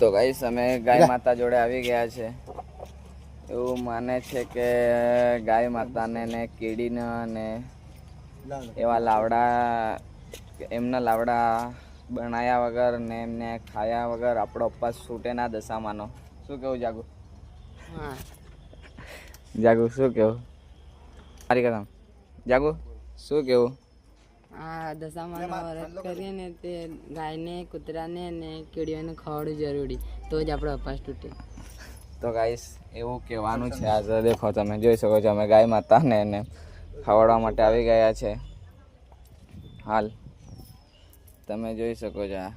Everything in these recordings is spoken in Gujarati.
તો ગાઈસ અમે ગાય માતા જોડે આવી ગયા છે. એવું માને છે કે ગાય માતાને ને કીડીને ને એવા લાવડા એમના લાવડા બનાયા વગર ને એમને ખાયા વગર આપણો ઉપવાસ છૂટે ના દશામાનો. શું કેવું જાગુ? હા જાગુ શું કેવું? મારી કદમ જાગુ શું કેવું? આ દશામાનો વ્રત કરીએ ને તે ગાયને કૂતરાને ને કીડીઓને ખવડાવવું જરૂરી, તો જ આપણો ઉપવાસ તૂટે. તો ગાઈસ એવું કહેવાનું છે. આજે દેખો તમે જોઈ શકો છો અમે ગાય માતાને એને ખવડાવવા માટે આવી ગયા છે. હાલ તમે જોઈ શકો છો આ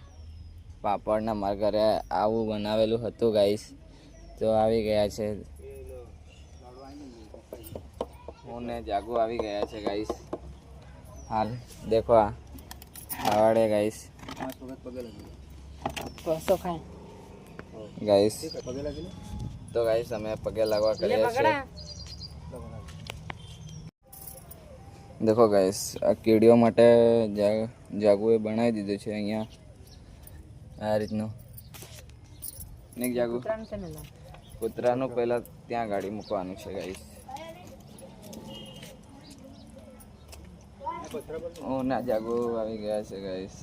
પાપડના મારા ઘરે આવું બનાવેલું હતું ગાઈસ, તો આવી ગયા છે. હું ને જાગુ આવી ગયા છે ગાઈસ. હાલ દેખો આ ખાવાડે ગાઈસ ગાઈસ. તો ગાઈસ અમે પગે લાગવા કરીએ છીએ. દેખો ગાઈસ આ કીડીઓ માટે જાગુએ બનાવી દીધું છે અહીંયા આ રીતનું. નહીં જાગુ કૂતરાનું પહેલાં ત્યાં ગાડી મૂકવાનું છે ગાઈસ. હું ના જાગુ આવી ગયા છે ગાઈસ.